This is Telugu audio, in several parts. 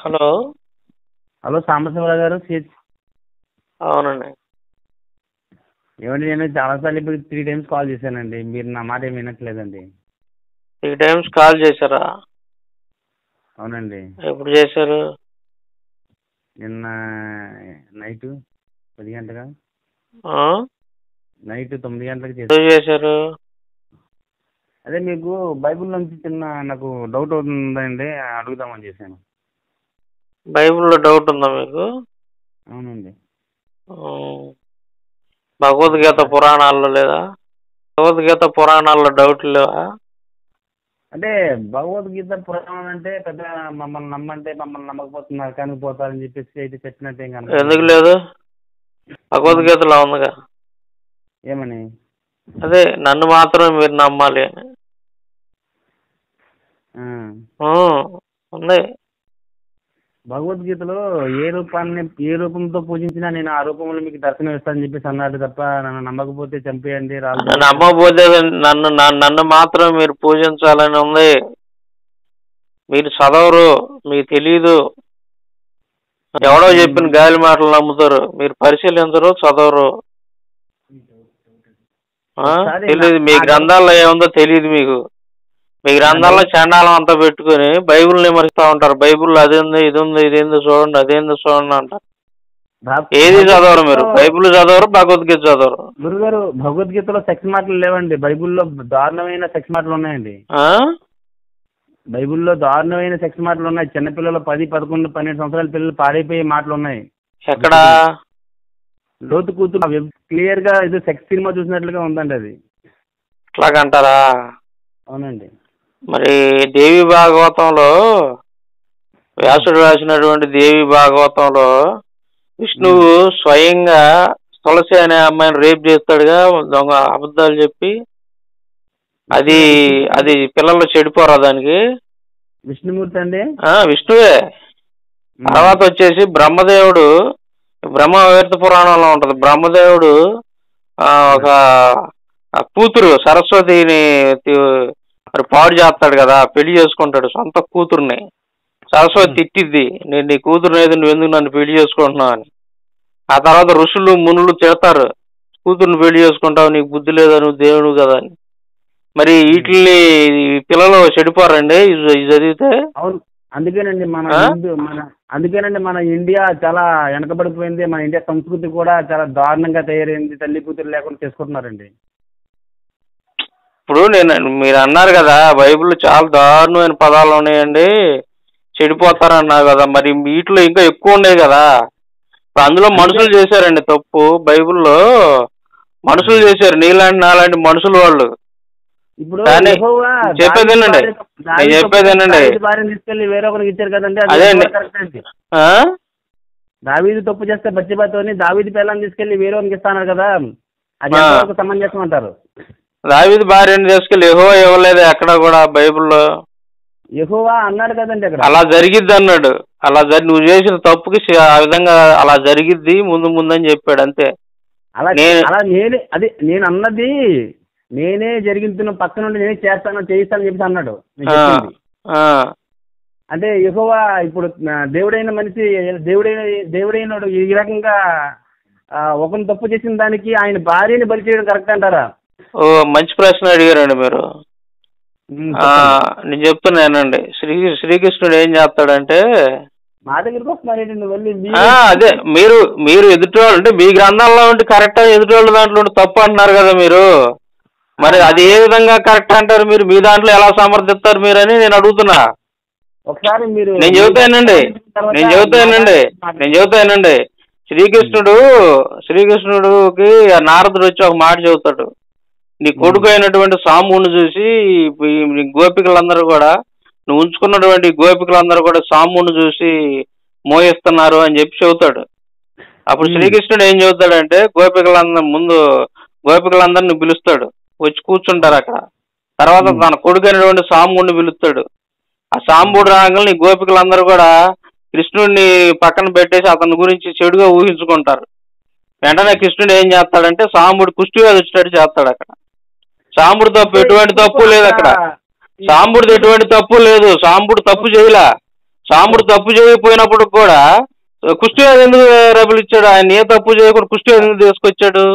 హలో. హలో సాంబశివరావు గారు అవునండి. ఏమండి, నేను చాలాసార్లు ఇప్పుడు 3 టైమ్స్ కాల్ చేశానండి. మీరు నా మాట ఏమి వినట్లేదండి. 3 టైమ్స్ కాల్ చేశారా? అవునండి. ఎప్పుడు చేశారు? నిన్న నైట్ 10 గంటగా నైట్ 9 గంటలకు ఎప్పుడు చేశారు? అదే మీకు బైబిల్ నుంచి చిన్న నాకు డౌట్ అవుతుందండి, అడుగుదామని చేశాను. బైబిల్లో డౌట్ ఉందా మీకు? అవునండి. భగవద్గీత పురాణాల్లో లేదా? భగవద్గీత పురాణాల్లో డౌట్లు లేవా? అంటే భగవద్గీత పురాణం అంటే పెద్ద మమ్మల్ని నమ్మంటే మమ్మల్ని నమ్మకపోతున్నారు కానీ పోతారని చెప్పేసి అయితే చెప్పినట్టు ఏం కనపడలేదు. ఎందుకు లేదు? భగవద్గీతలో ఉందిగా. ఏమని? అదే నన్ను మాత్రమే మీరు నమ్మాలి అని ఉంది. భగవద్గీతలో ఏ రూపంతో పూజించినా నేను ఆ రూపంలో మీకు దర్శనం ఇస్తానని చెప్పేసి అన్నాడు తప్ప, నన్ను నమ్మకపోతే చంపేయండి రాళ్ళు. నమ్మకపోతే నన్ను మాత్రం మీరు పూజించాలని ఉంది. మీరు చదవరు, మీకు తెలీదు. ఎవడో చెప్పిన గాలి మాటలు నమ్ముతారు. మీరు పరిశీలించరు, చదవరు. తెలీదు మీ గ్రంథాల్లో ఏముందో తెలియదు మీకు. మీ గ్రంథాల్లో చండాలం అంతా పెట్టుకుని బైబిల్ విమర్శిస్తూ ఉంటారు. బైబిల్లో అదేందో ఇది ఉంది, ఇదేందో చూడండి, అదేందో చూడండి అంటారు. ఏది చదవరు మీరు? బైబిల్ చదవరు, భగవద్గీత చదవరు. గురుగారు, భగవద్గీతలో సెక్స్ మాటలు లేవండి. బైబిల్లో దారుణమైన సెక్స్ మాటలు ఉన్నాయండి. బైబిల్లో దారుణమైన సెక్స్ మాటలు ఉన్నాయి. చిన్నపిల్లలు 10, 11, 12 సంవత్సరాల పిల్లలు పాడైపోయే మాటలు ఉన్నాయి. ఎక్కడ? లోతు కూతురు క్లియర్ గా ఇది సెక్స్ సినిమా చూసినట్లుగా ఉందండి అది. అట్లాగంటారా? అవునండి. మరి దేవి భాగవతంలో, వ్యాసుడు రాసినటువంటి దేవి భాగవతంలో విష్ణువు స్వయంగా తులసి అనే అమ్మాయిని రేప్ చేస్తాడుగా, దొంగ అబద్ధాలు చెప్పి. అది పిల్లలు చెడిపోరా దానికి? విష్ణుమూర్తి అండి. విష్ణువే. తర్వాత వచ్చేసి బ్రహ్మదేవుడు, బ్రహ్మవీర్త పురాణంలో ఉంటది. బ్రహ్మదేవుడు ఒక కూతురు సరస్వతిని మరి పాడు చేస్తాడు కదా, పెళ్లి చేసుకుంటాడు సొంత కూతుర్ని. సరస్వతి తిట్టిద్ది, నేను నీ కూతురు ఏదో నువ్వు ఎందుకు నన్ను పెళ్లి చేసుకుంటున్నావు అని. ఆ తర్వాత ఋషులు మునులు తిడతారు, కూతుర్ని పెళ్లి చేసుకుంటావు, నీకు బుద్ధి లేదా, నువ్వు దేవుడు కదా అని. మరి వీటిని పిల్లలు చెడిపోరండి ఇది చదివితే? అవును, అందుకేనండి మన ఇండియా చాలా వెనకబడిపోయింది. మన ఇండియా సంస్కృతి కూడా చాలా దారుణంగా తయారైంది. తల్లి కూతురు లేకుండా చేసుకుంటున్నారండి. ఇప్పుడు మీరు అన్నారు కదా బైబిల్లో చాలా దారుణమైన పదాలు ఉన్నాయండి, చెడిపోతారన్నారు కదా, మరి వీటిలో ఇంకా ఎక్కువ ఉన్నాయి కదా. ఇప్పుడు అందులో మనుషులు చేశారండి తప్పు. బైబిల్లో మనుషులు చేశారు, నీలాంటి నాలాంటి మనుషులు వాళ్ళు. ఇప్పుడు చెప్పేదేనండి, తీసుకెళ్లి వేరే ఒకరికి ఇచ్చారు కదండి. దావీదు తప్పు చేస్తే బచ్చిబాతోని దావీదు పిల్లల్ని తీసుకెళ్లి వేరే ఒకరికి ఇస్తాన్నారు కదా, అది సమంజసం అంటారు. దావీదు భార్యని తీసుకెళ్ళి యెహోవా ఇవ్వలేదు ఎక్కడ కూడా బైబిల్లో. యెహోవా అన్నాడు కదండి అక్కడ. అలా జరిగిద్ది అన్నాడు. నువ్వు చేసిన తప్పుకి ఆ విధంగా అలా జరిగిద్ది ముందు ముందని చెప్పాడు అంతే. నేను అన్నది నేనే జరిగిన పక్క నుండి నేనే చేయిస్తానని చెప్పి అన్నాడు. అంటే యెహోవా ఇప్పుడు దేవుడైన మనిషి దేవుడైనడు ఈ రకంగా ఒకరిని తప్పు చేసిన దానికి ఆయన భార్యని బలి చేయడం కరెక్ట్ అంటారా? మంచి ప్రశ్న అడిగారండి మీరు. నేను చెప్తున్నానండి. శ్రీకృష్ణుడు ఏం చేస్తాడంటే, మా దగ్గరికి వస్తున్నారేంటి? అదే మీరు ఎదుటివాళ్ళు అంటే మీ గ్రంథాల్లో ఉంటే కరెక్ట్ అని ఎదుటివాళ్ళ దాంట్లో ఉంటే తప్పు అంటున్నారు కదా మీరు. మరి అది ఏ విధంగా కరెక్ట్ అంటారు మీరు? మీ దాంట్లో ఎలా సమర్థిస్తారు మీరు అని నేను అడుగుతున్నా. ఒకసారి మీరు నేను చెబుతానండి. శ్రీకృష్ణుడికి నారదుడు వచ్చి ఒక మాట చెబుతాడు. నీ కొడుకు అయినటువంటి సాంబుని చూసి గోపికలందరూ కూడా, నువ్వు ఉంచుకున్నటువంటి గోపికలందరూ కూడా సాంబుని చూసి మోయిస్తున్నారు అని చెప్పి చెబుతాడు. అప్పుడు శ్రీకృష్ణుడు ఏం చెబుతాడంటే, గోపికలందరినీ పిలుస్తాడు, వచ్చి కూర్చుంటారు అక్కడ. తర్వాత తన కొడుకు అయినటువంటి సాంబుడిని పిలుస్తాడు. ఆ సాంబుడు రాగానే ఈ గోపికలందరూ కూడా కృష్ణుడిని పక్కన పెట్టేసి అతని గురించి చెడుగా ఊహించుకుంటారు. వెంటనే కృష్ణుడు ఏం చేస్తాడంటే సాంబుడు కుష్టి వ్యాధి వచ్చేటట్టు చేస్తాడు. అక్కడ సాంబుడు తప్పు ఎటువంటి తప్పు లేదు. అక్కడ సాంబుడిది ఎటువంటి తప్పు లేదు. సాంబుడు తప్పు చేయలా. సాంబుడు తప్పు చేయకపోయినప్పుడు కూడా కుష్టి ఎందుకు రబలిచ్చాడు? ఆయన ఏ తప్పు చేయకుండా కుష్టి ఎందుకు తీసుకొచ్చాడు?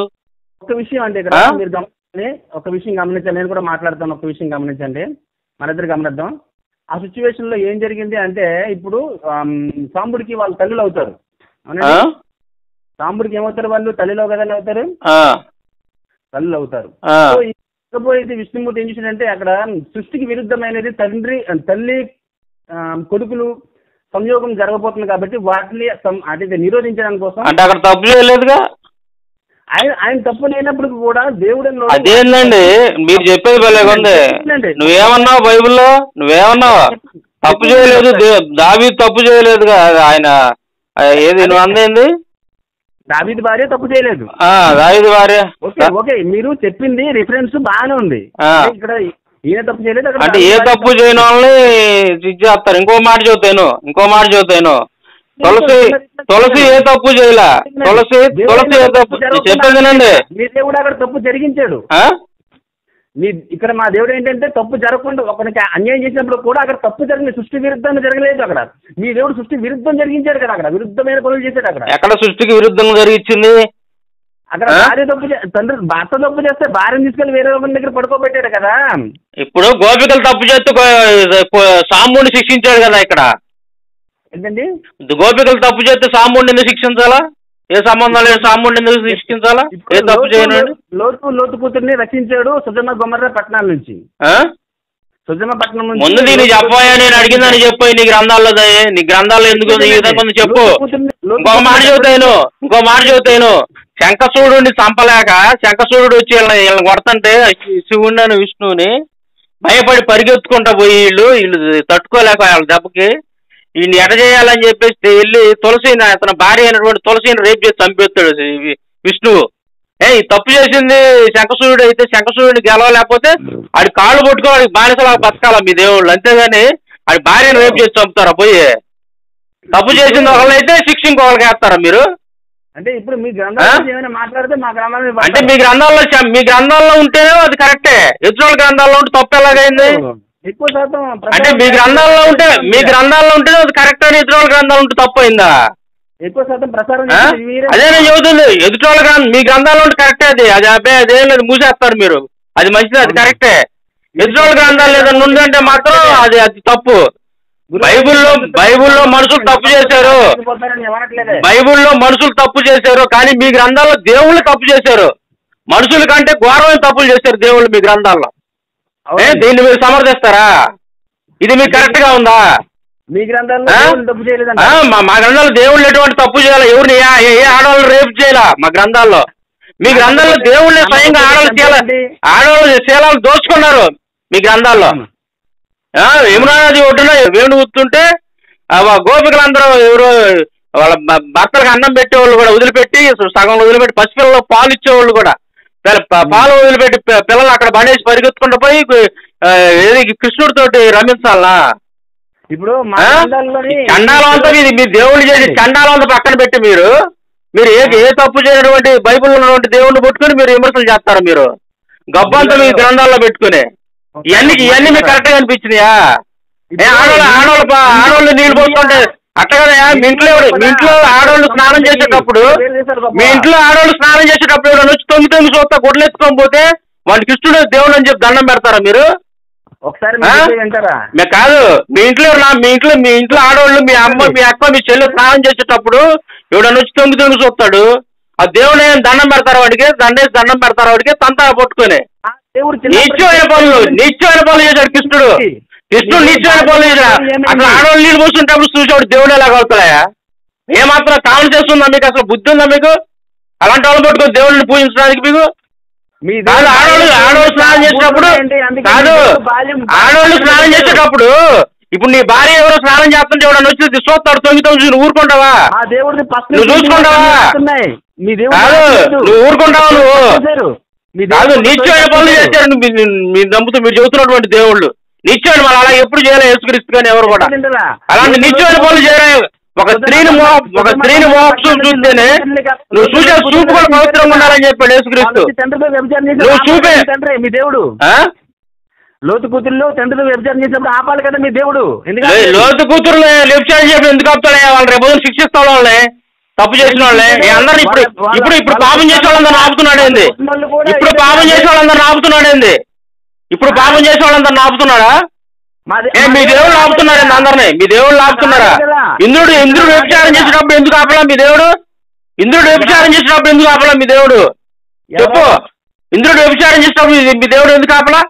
ఒక విషయం అంటే ఇక్కడ మీరు గమనించండి, ఒక విషయం గమనించండి, నేను కూడా మాట్లాడతాను. ఒక విషయం గమనించండి, మన ఇద్దరు గమనిద్దాం. ఆ సిచ్యువేషన్ లో ఏం జరిగింది అంటే, ఇప్పుడు సాంబుడికి వాళ్ళు తల్లులు అవుతారు. సాంబుడికి ఏమవుతారు? వాళ్ళు తల్లిలో కదా అవుతారు, తల్లులు అవుతారు. ఇకపోతే విష్ణుమూర్తి ఏం చేసిందంటే, అక్కడ సృష్టికి విరుద్ధమైనది తల్లి కొడుకులు సంయోగం జరగబోతుంది కాబట్టి వాటిని అంటే నిరోధించడానికి కోసం అంటే అక్కడ తప్పు చేయలేదుగా. ఆయన తప్పు లేనప్పుడు కూడా దేవుడు అదేందండి మీరు చెప్పేది భలేగా ఉంది. నువ్వేమన్నావు బైబిల్లో? నువ్వేమన్నావు? తప్పు చేయలేదు, దావీదు తప్పు చేయలేదుగా. ఆయన ఏది నువ్వు అందేంది? దావీదు భార్య తప్పు చేయలేదు. దావీదు భార్య ఓకే, మీరు చెప్పింది రిఫరెన్స్ బాగానే ఉంది. ఇక్కడ ఈయన తప్పు చేయలేదు అంటే ఏ తప్పు చేయని వాళ్ళని చేస్తారు. ఇంకో మాట చదువుతాను. తులసి ఏ తప్పు చేయలే. తులసి ఏ తప్పు చెప్పేదేనండి. మీ దేవుడు అక్కడ తప్పు జరిగించాడు. ఇక్కడ మా దేవుడు ఏంటంటే తప్పు జరగకుండా ఒకరికి అన్యాయం చేసినప్పుడు కూడా అక్కడ తప్పు జరిగింది, సృష్టి విరుద్ధంగా జరగలేదు. అక్కడ మీ దేవుడు సృష్టి విరుద్ధం జరిగించాడు కదా, అక్కడ విరుద్ధమైన పనులు చేశాడు. అక్కడ ఎక్కడ సృష్టికి విరుద్ధంగా జరిగించింది? అక్కడ భార్య తప్పు తండ్రి భర్త తప్పు చేస్తే భార్యను తీసుకెళ్లి వేరే ఒకరి దగ్గర పడుకోబెట్టాడు కదా. ఇప్పుడు గోపికలు తప్పు చేస్తే సాంబుడిని శిక్షించాడు కదా. ఇక్కడ ఏంటండి, గోపికలు తప్పు చేస్తే సాంబుడిని ఎందుకు శిక్షించాలా? ఏ సంబంధం లేదు, సాంబుడిని ఎందుకు శిక్షించాలా? ఏ తప్పు చేయను. లోతు కూతుర్ని రక్షించాడు సుజమ గొమర్ర పట్టణాల నుంచి. సుజమ పట్టణం నుంచి ముందు దీన్ని చెప్పాయా? నేను అడిగిందని చెప్పాయి. నీ గ్రంథాల్లో ఎందుకు ఈ విధంగా చెప్పు. ఇంకో మాట చెబుతాను. శంఖసూడుని చంపలేక శంఖసూడు వచ్చి వీళ్ళని కొడతంటే శివుడిని విష్ణువుని భయపడి పరిగెత్తుకుంటా పోయి వీళ్ళు తట్టుకోలేక వాళ్ళ దెబ్బకి వీడిని ఎట చేయాలని చెప్పేసి వెళ్ళి తులసిని, అతని భార్య అయినటువంటి తులసిని రేపు చేసి చంపేస్తాడు విష్ణువు. ఈ తప్పు చేసింది శంఖసూర్యుడు అయితే శంఖసూర్యుడిని గెలవలేకపోతే ఆడి కాళ్ళు పట్టుకోవాలి, బానిసలాగా బతకాల మీ దేవుళ్ళు. అంతేగాని ఆడి భార్యను రేపు చేసి చంపుతారా? పోయి తప్పు చేసింది ఒకళ్ళైతే శిక్ష ఇంకొకరికి వేస్తారా మీరు? అంటే ఇప్పుడు మీ గ్రంథాలు మాట్లాడితే మా గ్రంథాలు అంటే మీ గ్రంథాల్లో ఉంటేనే అది కరెక్టే. ఎదురు గ్రంథాల్లో ఉంటే తప్పు ఎలాగైంది? ఎక్కువ శాతం అంటే మీ గ్రంథాల్లో ఉంటే అది కరెక్ట్ అని ఎదురు గ్రంథాలు ఉంటే తప్పు అయిందా? ఎక్కువ శాతం ప్రసారం అదే నేను చెబుతుంది. ఎదుటి మీ గ్రంథాల్లో ఉంటే కరెక్టే. అది అబ్బాయి అదేం లేదు, మూసేస్తారు మీరు. అది మంచిది, అది కరెక్టే. ఎదుటి గ్రంథాలు ఏదన్నా ఉందంటే మాత్రం అది తప్పు. బైబుల్లో మనుషులు తప్పు చేశారు. బైబుల్లో మనుషులు తప్పు చేశారు, కానీ మీ గ్రంథాల్లో దేవుళ్ళు తప్పు చేశారు. మనుషుల కంటే ఘోరమైన తప్పులు చేశారు దేవుళ్ళు మీ గ్రంథాల్లో. దీన్ని మీరు సమర్థిస్తారా? ఇది మీకు కరెక్ట్ గా ఉందా? మీ గ్రంథాల్లో మా గ్రంథాల్లో దేవుళ్ళు ఎటువంటి తప్పు చేయాలి? ఎవరిని ఏ ఆడవాళ్ళు రేపు చేయాలా? మా గ్రంథాల్లో మీ గ్రంథాల్లో దేవుళ్ళే స్వయంగా ఆడవాళ్ళు శీలాలు దోచుకున్నారు మీ గ్రంథాల్లో. యమునా నది ఒడ్డున వేణు ఊతుంటే గోపికలందరూ ఎవరో వాళ్ళ భర్తలకు అన్నం పెట్టేవాళ్ళు కూడా వదిలిపెట్టి, సగం వదిలిపెట్టి పసిపిల్లలు పాలు ఇచ్చేవాళ్ళు కూడా పాలు వదిలిపెట్టి పిల్లలు అక్కడ బండేసి పరిగెత్తుకుంటూ పోయి కృష్ణుడితోటి రమించాలనా? ఇప్పుడు చండాలం అంతా మీరు దేవుళ్ళు చేసి చండాలం అంతా పక్కన పెట్టి మీరు ఏ తప్పు చేయనటువంటి బైబుల్ ఉన్నటువంటి దేవుడిని పట్టుకుని మీరు విమర్శలు చేస్తారా? మీరు గబ్బంతా మీ గ్రంథాల్లో పెట్టుకుని ఇవన్నీ మీకు కరెక్ట్ గా అనిపించినాయా? ఆడవాళ్ళు నీళ్ళు పోతుంటే అట్లా కదా. మీ ఇంట్లో ఆడవాళ్ళు స్నానం చేసేటప్పుడు ఎవరైనా వచ్చి తొంగి చూస్తా గొడ్లెత్తుకొని పోతే వాళ్ళకి కృష్ణుడు దేవుడు అని చెప్పి దండం పెడతారా మీరు? ఒకసారి కాదు, మీ ఇంట్లో ఆడవాళ్ళు, మీ అమ్మ, మీ అక్క, మీ చెల్లి స్నానం చేసేటప్పుడు ఎవడన్నా వచ్చి తొంగి చూస్తాడు, ఆ దేవుడు ఏం దండం పెడతారా వాడికి? దండం పెడతారా వాడికి? తంతా పట్టుకొని నిత్యమైన పనులు చేశాడు కృష్ణుడు నిత్యమైన పనులు చేశాడు. అసలు ఆడవాళ్ళు నీళ్ళు పోస్తుంటప్పుడు చూసాడు దేవుడు ఎలాగ అవుతాయా? ఏమాత్రం కావలి చేస్తుందా మీకు? అసలు బుద్ధి ఉందా మీకు? అలాంటి వాళ్ళు పట్టుకొని దేవుడిని పూజించడానికి మీకు కాదు. ఆడవాళ్ళు స్నానం చేసేటప్పుడు ఇప్పుడు నీ భార్య ఎవరో స్నానం చేస్తుంటే ఎవడన్నా వచ్చి చూస్తాడు తొంగి ఊరుకుంటావా? నువ్వు చూసుకుంటావా? నువ్వు ఊరుకుంటావా? కాదు, నిత్యమైన పనులు చేశారు మీరు నమ్ముతూ మీరు చెబుతున్నటువంటి దేవుళ్ళు. నిత్యమైన వాళ్ళు అలా ఎప్పుడు చేయలే యేసుక్రీస్తు కానీ ఎవరు కూడా అలాంటి నిత్యమైన పనులు చేయలేదు. ఒక స్త్రీని చూస్తేనే నువ్వు చూసే చూపు కూడా పవిత్రంగా ఉండాలని చెప్పాడు యేసుక్రీస్తు. నువ్వు చూపే మీ దేవుడు లోతు కూతుర్లు తండ్రులు వ్యభిచారం చేసినప్పుడు ఆపాలి కదా మీ దేవుడు. లోతు కూతురు వ్యభిచారం చేసినప్పుడు ఎందుకు ఆపుతాడే? వాళ్ళు రేపు శిక్షిస్తాడు వాళ్ళని, తప్పు చేసిన వాళ్ళే. అందరిని ఇప్పుడు పాపం చేసే వాళ్ళందరిని ఆపుతున్నాడేంది? ఇప్పుడు పాపం చేసే వాళ్ళందరిని ఆపుతున్నాడేంది? ఇప్పుడు పాపం చేసే వాళ్ళందరిని ఆపుతున్నాడా? మీ దేవుళ్ళు ఆపుతున్నాడండి అందరినీ? మీ దేవుళ్ళు ఆపుతున్నారా? ఇంద్రుడు వ్యభిచారం చేసినప్పుడు ఎందుకు ఆపలా మీ దేవుడు? ఇంద్రుడు వ్యభిచారం చేసినప్పుడు ఎందుకు ఆపలా మీ దేవుడు? చెప్పు. ఇంద్రుడు వ్యభిచారం చేసినప్పుడు మీ దేవుడు ఎందుకు ఆపలా?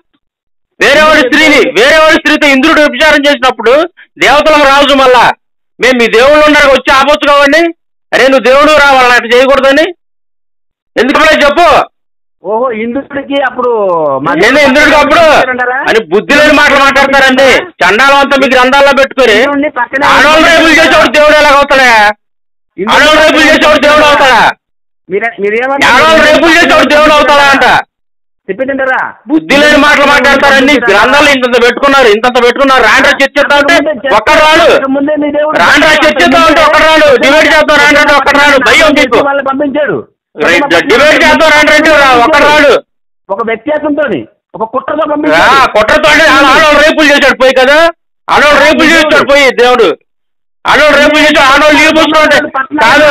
వేరేవాడి స్త్రీతో ఇంద్రుడు వ్యభిచారం చేసినప్పుడు దేవతలకు రాజు మళ్ళా మేము మీ దేవుళ్ళు ఉన్నారు వచ్చి ఆపొచ్చు కావండి. అరే నువ్వు దేవుడు రావాలని అట్లా చేయకూడదని ఎందుకు చెప్పు. ఓహో ఇంద్రుడికి అప్పుడు ఇంద్రుడికి అప్పుడు అని బుద్ధి లేని మాటలు మాట్లాడతారండి. చండాలం అంతా మీ గ్రంథాల్లో పెట్టుకుని ఆడవాళ్ళు రేపులు చేసేవాడు దేవుడు ఎలాగవుతాడా? ఆడవాళ్ళు రేపులు చేసేవాడు దేవుడు అవుతాడా? ఆడవాళ్ళు రేపులు చేసేవాడు దేవుడు అవుతాడా అంట. చెప్పేదంటారా? బుద్ధి లేని మాటలు మాట్లాడతారండి. గ్రంథాలు ఇంత పెట్టుకున్నారు. రాండ్రా చర్చిద్దాం అంటే ఒక్కడు రాడు. రాండ్రా చర్చిద్దాం అంటే ఒక్కడు రాడు. డిబేట్ చేద్దాం రాండ్రా అంటే ఒక్కడు రాడు. భయం మీకు పంపించాడు. డిబేట్ చేద్దాం రాండ్రా అంటే ఒక్కడు రాడు. ఒక వ్యత్యాసంతో ఒక కుట్రతో ఆడవాళ్ళు రేపులు చేశాడు పోయి కదా. ఆడవాళ్ళు రేపులు చేశాడు పోయి దేవుడు. ఆడవాళ్ళు రేపులు చేశాడు. ఆడవాళ్ళు నీళ్ళు పోసుకుంటే కాదు.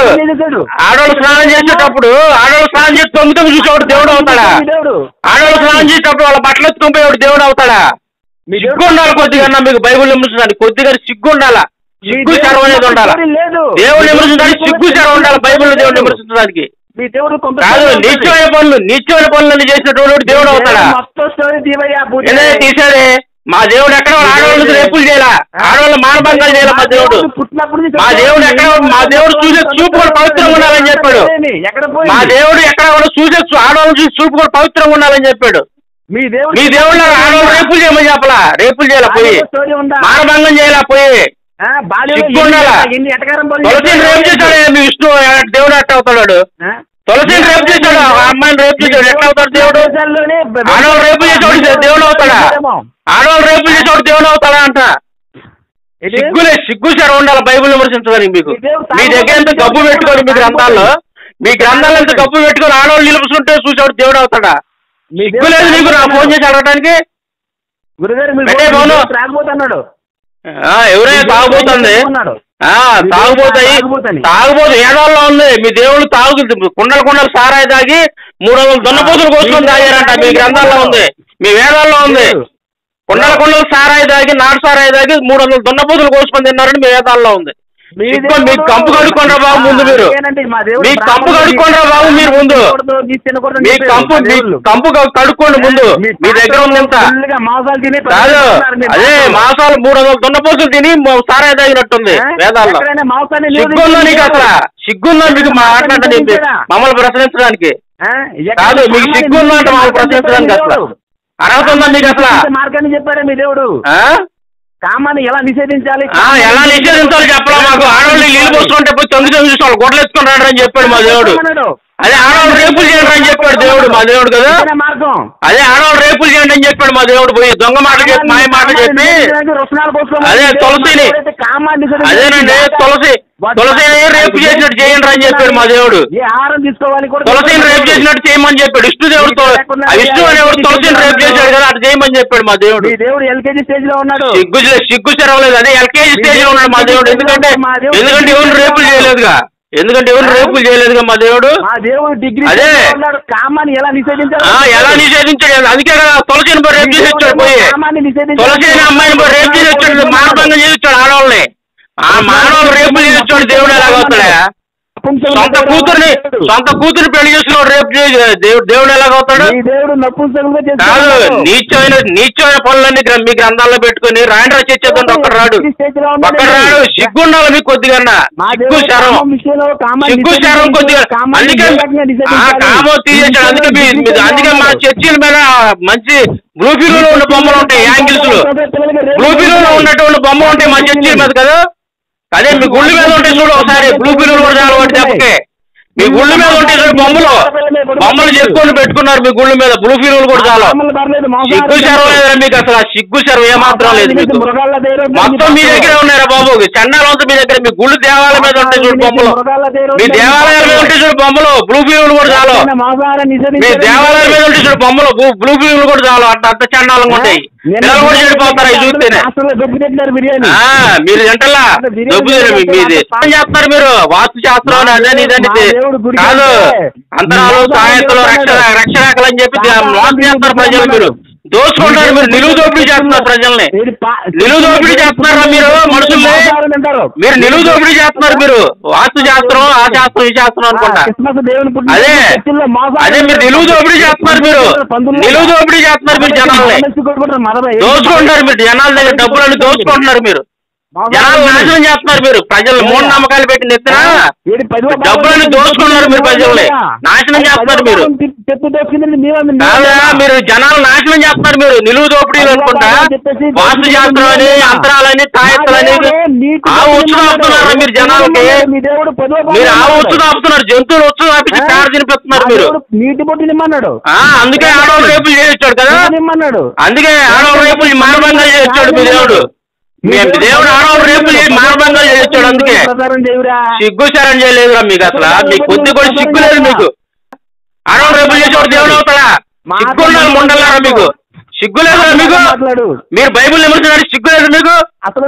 ఆడవాళ్ళు స్నానం చేసేటప్పుడు ఆడవాళ్ళు స్నానం చేసి తొమ్మిది చూసేవాడు దేవుడు అవుతాడా? ఆడవాళ్ళు స్నానం చేసేటప్పుడు వాళ్ళ బట్టలు ఎత్తుకుంపోయేవాడు దేవుడు అవుతాడా? సిగ్గు ఉండాలి కొద్దిగా. మీకు బైబుల్ విమర్శించడానికి కొద్దిగా సిగ్గు ఉండాలా. సిగ్గు శరం అనేది ఉండాలా. దేవుడు విమర్శించడానికి సిగ్గు శరం ఉండాలి. బైబుల్ దేవుడు విమర్శించడానికి కాదు. నీచమైన పనులన్నీ చేసినటువంటి దేవుడు అవుతాడా? తీసాడే. మా దేవుడు ఎక్కడ ఆడవాళ్ళు రేపులు చేయాలా? ఆడవాళ్ళు మానభంగాలు చేయాలి మా దేవుడు. మా దేవుడు చూసే చూపు కూడా పవిత్రంగా ఉండాలని చెప్పాడు. మా దేవుడు ఎక్కడ చూసే ఆడవాళ్ళు చూసి చూపు కూడా పవిత్రంగా ఉండాలని చెప్పాడు. మీ దేవుడు ఆడవాళ్ళు రేపులు చేయమని చెప్పలా. రేపులు చేయాల పోయి, మానభంగం చేయాలా పోయి, సిగ్గు ఉండాలా. తులసిని రేపు చేశాడు మీ విష్ణు దేవుడు ఎట్ట అవుతాడు? తులసిని రేపు చేశాడు, అమ్మాయిని రేపు చేశాడు, ఎట్లా అవుతాడు దేవుడు? ఆడవాళ్ళు రేపు చేసాడు దేవుడు అవుతాడా? ఆడవాళ్ళు రేపు చేసేవాడు దేవుడు అవుతాడా అంట. సిగ్గు శరం ఉండాలి బైబుల్ విమర్శించడానికి. మీకు మీ దగ్గర ఎంత గబ్బు పెట్టుకోండి. మీ గ్రంథాల్లో ఎంత గబ్బు పెట్టుకొని ఆడవాళ్ళు నిలుపుకుంటే చూసేవాడు దేవుడు అవుతాడా? సిగ్గు లేదు నీకు నా ఫోన్ చేసి అడగటానికి? ఎవరైనా తాగుపోతుంది, తాగుబోతు ఏడాల్లో ఉంది. మీ దేవుళ్ళు కుండలు సారాయి తాగి 300 దున్నపోతులు కోసుకొని తాగారంట. మీ గ్రంథాల్లో ఉంది, మీ వేదాల్లో ఉంది. కుండలు సారాయి తాగి నాటు సారాయి తాగి 300 దున్నపోతులు కోసుకొని తిన్నారని మీ వేదాల్లో ఉంది. మీకు కంపు కడుక్కోండి బాబు ముందు. మీరు మీకు కంపు కడుక్కోండి బాబు. మీరు ముందు మీ కంపు కడుక్కోండి ముందు. మీ దగ్గర ఉంది ఎంత కాదు. అదే మాంసాలు 300 దున్నపోతులు తిని సారాయి తాగినట్టుంది వేదాల్లో. సిగ్గుందా నీకు? అసలు సిగ్గుందా మీకు మాట్లాడడానికి? మమ్మల్ని ప్రశ్నించడానికి కాదు. మీకు సిగ్గుందా అంటే మమ్మల్ని ప్రశ్నించడానికి అసలు అర్హత ఉందా మీకు? అసలు మార్గాన్ని చెప్పారా మీ దేవుడు? కామాన్ని ఎలా నిషేధించాలి చెప్పలా మాకు. ఆడవాళ్ళు నీళ్ళు పోసుకుంటే పోయి తొంగి చూసుకోవాలి, గొడ్డలు ఎత్తుకుని రాడు అని చెప్పాడు మా దేవుడు. అదే ఆడవాళ్ళు రేపులు చేయండి అని చెప్పాడు దేవుడు మా దేవుడు కదా. అదే ఆడవాళ్ళు రేపులు చేయండి అని చెప్పాడు మా దేవుడు. పోయి దొంగ మాట చెప్పి మాయ మాట చెప్పి అదే తులసిని అదేనండి తులసిని రేపు చేసినట్టు చేయండి అని చెప్పాడు మా దేవుడు. తులసిని రేపు చేసినట్టు చేయమని చెప్పాడు విష్ణు దేవుడు. విష్ణు అనేవాడు తులసిని రేపు చేశాడు కదా, అటు చేయమని చెప్పాడు మా దేవుడు. ఎల్కేజీ స్టేజ్ లో ఉన్నాడు. సిగ్గు చెరవలేదు. అదే ఎల్కేజీ స్టేజ్ లో ఉన్నాడు మా దేవుడు. ఎందుకంటే ఎవరు రేపులు చేయలేదుగా. మా దేవుడు. అదే ఎలా నిషేధించాడు? అందుకే కదా తులసిని రేపు చేసి వచ్చాడు పోయి. తులసిని అమ్మాయిని రేపు చేసి వచ్చాడు, మానభంగం చేసి వచ్చాడు ఆడవాళ్ళని. ఆ మానవులు రేపు చేసి వచ్చాడు దేవుడు ఎలాగవుతాడా? సొంత కూతుర్ని పెళ్లి చేసుకున్నాడు రేపు దేవుడు ఎలాగవుతాడు? కాదు. నీచమైన పనులన్నీ మీ గ్రంథాల్లో పెట్టుకుని రాండ్రా చేసేదండి ఒక్కడు రాడు. సిగ్గు ఉండాలి మీకు కొద్దిగా. సిగ్గు శరం కొద్దిగా. అందుకే కామో తీసేసాడు. అందుకే మా చర్చిల మీద మంచి బ్లూ ఫిల్మ్లో ఉన్న బొమ్మలు ఉంటాయి, యాంగిల్స్ లో బ్లూ ఫిల్మ్లో ఉన్నటువంటి బొమ్మలు ఉంటాయి మా చర్చిల మీద కదా. అదే మీ గుళ్ళు మీద ఉంటాయి చూడు ఒకసారి బ్లూ ఫిల్మ్ కూడా చాలా వాటి చెప్పకే. మీ గుళ్ళ మీద ఉంటే బొమ్మలు చేసుకొని పెట్టుకున్నారు మీ గుళ్ళ మీద. బ్లూ ఫిల్మ్లు కూడా చాలా. సిగ్గు శరం లేదురా మీకు అసలు. ఆ సిగ్గు శరం ఏమాత్రం లేదు మీకు. మొత్తం మీ దగ్గరే ఉన్నారా బాబు. చండాలంతా మీ దగ్గర. మీ గుళ్ళు దేవాలయం మీద ఉంటాయి చూడు బొమ్మలు. మీ దేవాలయాల మీద ఉంటాయి చూడు బొమ్మలు. బ్లూ ఫిల్మ్లు కూడా చాలా. మీ దేవాలయాల మీద ఉంటాయి చూడు బొమ్మలు. బ్లూ ఫిల్మ్లు కూడా చాలా. అంత చండాలంగా ఉంటాయి. పిల్లలు కూడా చెడిపోతారు అవి చూస్తేనే. మీరు తింటలా డబ్బు మీది చేస్తున్నారు మీరు. వాస్తు శాస్త్రం అదని ఇదని కాదు. అంతరాలు సాయంత్రం రక్షణాకలు అని చెప్పి మోసం చేస్తారు ప్రజలు. మీరు దోచుకుంటారు. మీరు నిలువు దోపిడీ చేస్తున్నారు ప్రజల్ని. నిలువు దోపిడీ చేస్తున్నారా మీరు మనుషుల్ని. మీరు నిలువు దోపిడీ చేస్తున్నారు. మీరు వాస్తు శాస్త్రం ఆ శాస్త్రం ఈ శాస్త్రం అనుకుంటా. అదే అదే మీరు నిలువు దోపిడీ చేస్తున్నారు. మీరు నిలువు దోపిడీ చేస్తున్నారు. మీరు జనాల్ని దోచుకుంటారు. మీరు జనాల దగ్గర డబ్బులన్నీ దోచుకుంటున్నారు. మీరు జనాలు నాశనం చేస్తున్నారు. మీరు ప్రజలు మూఢనమ్మకాలు పెట్టి నెత్తిన డబ్బులన్నీ దోచుకున్నారు. మీరు ప్రజల్ని నాశనం చేస్తున్నారు. మీరు కాదా మీరు జనాలు నాశనం చేస్తున్నారు. మీరు నిలువు దోపిడీలు అనుకుంటా వాస్తు శాస్త్రం అని అంతరాలని తాయెత్తులని ఆవు ఉచ్చు తాపుతున్నారు. మీరు జనాలకి మీరు ఆవు ఉచ్చు తాపుతున్నారు. జంతువులు ఉచ్చు తాపించి పేడ తినిపిస్తున్నారు. మీరు అందుకే ఆడవాళ్ళు రేపులు చేయొచ్చాడు కదా. అందుకే ఆడవాళ్ళు రేపులు మానభంగా చేయొచ్చాడు మీ దేవుడు. దేవుడు ఆడవాళ్ళు రేపులు చేసి మానభంగా చేయొచ్చాడు. అందుకే సిగ్గు శరం చేయలేదురా మీకు అసలు. మీకు కొద్ది కూడా సిగ్గు లేదు మీకు. ఆడవాళ్ళు రేపులు చేసేవాడు దేవుడు అవుతాడా? సిగ్గుండాలి ముండలారా మీకు. సిగ్గు లేదా మీకు? మీరు బైబుల్ విమర్శించారు. సిగ్గు లేదు మీకు అసలు.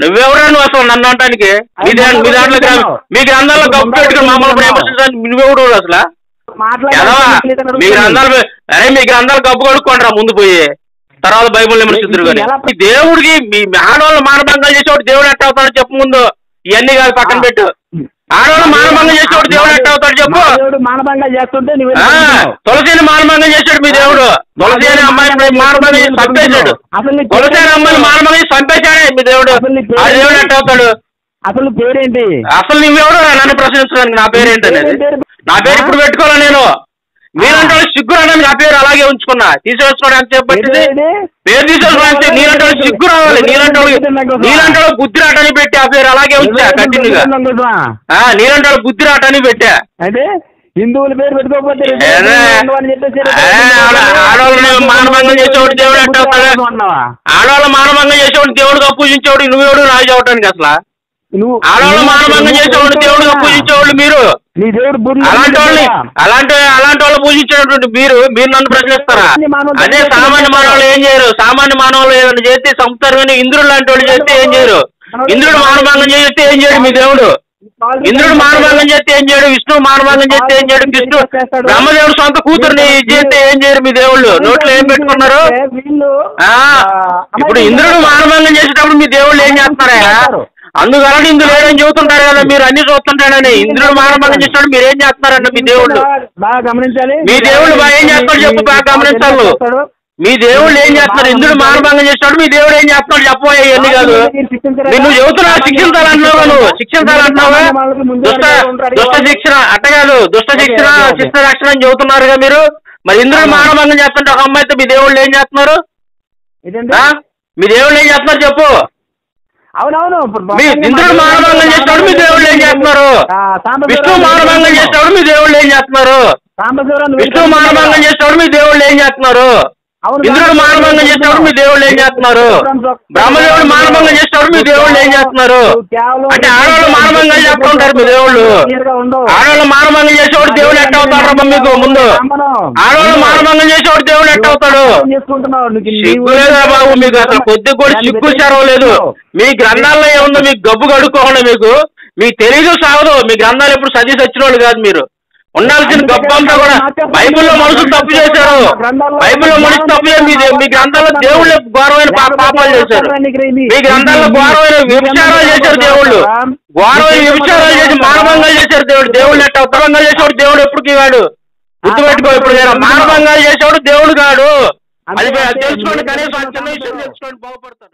నువ్వెవరా నువ్వు అసలు నన్ను అంటానికి? మీ దాంట్లో మీ గ్రంథాల్లో గప్పు పెట్టుకుని మమ్మల్ని విమర్శించడానికి నువ్వెవడు అసలు? మీ గ్రంథాలు అరే మీ గ్రంథాలు గప్పు కొడుకోండి రా ముందు పోయి. తర్వాత బైబుల్ విమర్శించరు. కానీ దేవుడికి మీ ఆడవాళ్ళు మానభంగాలు చేసేవాడు దేవుడు ఎట్ట అవుతాడో చెప్పు ముందు. ఇవన్నీ కాదు పక్కన పెట్టు. ఆడవాళ్ళు మానభంగం చేసేవాడు దేవుడు ఎట్ట అవుతాడు చెప్పు. తులసిని మానభంగం చేశాడు మీ దేవుడు. తులసి అనే అమ్మాయిని మానభంగం చేసి చంపేశాడు. తులసి అనే అమ్మాయిని మానభంగం చేసి చంపేశాడే మీ దేవుడు. ఆ దేవుడు ఎట్ట అవుతాడు? అసలు పేరేంటి? అసలు నువ్వెవడు నన్ను ప్రశ్నించడానికి? నా పేరేంటి అనేది నా పేరు ఇప్పుడు పెట్టుకోవాలా నేను? మీరంటే సిగ్గు రావడానికి నా పేరు అలాగే ఉంచుకున్నా. తీసేసుకోవడం ఎంత చెప్పట్టింది? పేరు తీసేసుకోవడానికి నీలంటే సిగ్గు రావాలి. నీలంటే బుద్ధి రాటని పెట్టి ఆ పేరు అలాగే ఉంచా కంటిన్యూగా. నీలంటే బుద్ధి రాటని పెట్టా. హిందువుల పేరు పెట్టుకోకపోతే ఆడవాళ్ళని మానభంగం చేసేవాడు దేవుడు ఎట్ట అవుతాడు? ఆడవాళ్ళ మానభంగం చేసేవాడు దేవుడుగా పూజించేవాడు నువ్వెవడు రాజు అవటానికి అసలు? ఆడవాళ్ళు మానభంగం చేసేవాడు దేవుడుగా పూజించేవాళ్ళు మీరు. అలాంటి వాళ్ళు పూజించేటువంటి మీరు నన్ను ప్రశ్నిస్తారా? అదే సామాన్య మానవులు ఏం చేయరు. సామాన్య మానవులు ఏమైనా చేస్తే చంపుతారు. కానీ ఇంద్రుడు లాంటి వాళ్ళు చేస్తే ఏం చేయరు. ఇంద్రుడు మానభంగం చేస్తే ఏం చేయడు మీ దేవుడు. ఇంద్రుడు మానభంగం చేస్తే ఏం చేయడు. విష్ణువు మానభంగం చేస్తే ఏం చేయడు. విష్ణు బ్రహ్మదేవుడు సొంత కూతురుని చేస్తే ఏం చేయరు మీ దేవుళ్ళు. నోట్లో ఏం పెట్టుకున్నారు? ఇప్పుడు ఇంద్రుడు మానభంగం చేసేటప్పుడు మీ దేవుళ్ళు ఏం చేస్తున్నారా? అందుకని ఇందులో లేదని చెబుతుంటారు కదా మీరు. అన్ని చూస్తుంటాడని ఇంద్రుడు మానభంగం చేస్తాడు. మీరు ఏం చేస్తున్నారండి మీ దేవుళ్ళు? బాగా గమనించాలి. మీ దేవుళ్ళు బాగా ఏం చేస్తాడు చెప్పు. బాగా గమనించాలి. మీ దేవుళ్ళు ఏం చేస్తున్నారు? ఇంద్రుడు మానభంగం చేస్తాడు. మీ దేవుడు ఏం చేస్తున్నాడు చెప్పబోయే ఇవన్నీ కాదు. నువ్వు చెబుతున్నావు శిక్షించాలంటున్నావా? నువ్వు శిక్షించాలంటున్నావా? దుష్ట శిక్షణ అట్ట కాదు. దుష్ట శిక్షణ శిక్షణ రక్షణ అని చెబుతున్నారుగా మీరు. మరి ఇంద్రుడు మానభంగం చేస్తుంటే ఒక అమ్మాయితో మీ దేవుళ్ళు ఏం చేస్తున్నారు? మీ దేవుళ్ళు ఏం చేస్తున్నారు చెప్పు. అవునవును. మీ ఇంద్రుడు మానభంగం చేసేవాడు మీ దేవుళ్ళు ఏం చేస్తున్నారు? విష్ణువు మానభంగం చేసేవాడు మీ దేవుళ్ళు ఏం చేస్తున్నారు? విష్ణువు మానభంగం చేసేవాడు మీ దేవుళ్ళు ఏం చేస్తున్నారు? ఇంద్రుడు మానభంగం చేసేవాడు మీ దేవుళ్ళు ఏం చేస్తున్నారు? బ్రహ్మదేవుడు మానభంగం చేసేవాడు మీ దేవుళ్ళు ఏం చేస్తున్నారు? అంటే ఆడవాళ్ళు మానభంగం చేస్తుంటారు మీ దేవుళ్ళు. ఆడవాళ్ళు మానభంగం చేసేవాడు దేవుడు ఎట్ట అవుతాడు మీకు ముందు? ఆడవాళ్ళు మానభంగం చేసేవాడు దేవుడు ఎట్ట అవుతాడు? సిగ్గు లేదా బాబు మీకు అసలు కొద్దిగా కూడా సిగ్గు చరవలేదు. మీ గ్రంథాల్లో ఏముందో మీకు గబ్బు కడుక్కోకుండా మీకు తెలీదు సాగదు. మీ గ్రంథాలు ఎప్పుడు చదివి వచ్చిన వాళ్ళు కాదు. మీరు ఉండాల్సిన గొప్ప అంతా కూడా బైబిల్లో మనుషులు తప్పు చేశారు. బైబిల్లో మనుషులు తప్పు చేశారు. మీ గ్రంథాల్లో దేవుళ్ళు ఘోరమైన పాపాలు చేశారు. మీ గ్రంథాల్లో ఘోరమైన వ్యభిచారాలు చేశారు. దేవుళ్ళు ఘోరమైన వ్యభిచారాలు చేసి మానభంగాలు చేశారు. దేవుళ్ళు ఎట్ట ఉత్తరంగాలు చేసేవాడు దేవుడు ఎప్పుడు కాడు. గుర్తుపెట్టుకో. ఇప్పుడు మానభంగాలు చేసేవాడు దేవుడు కాడు. అది తెలుసుకోండి. కనీసం చిన్న విషయం తెలుసుకోండి బాగుపడతాడు.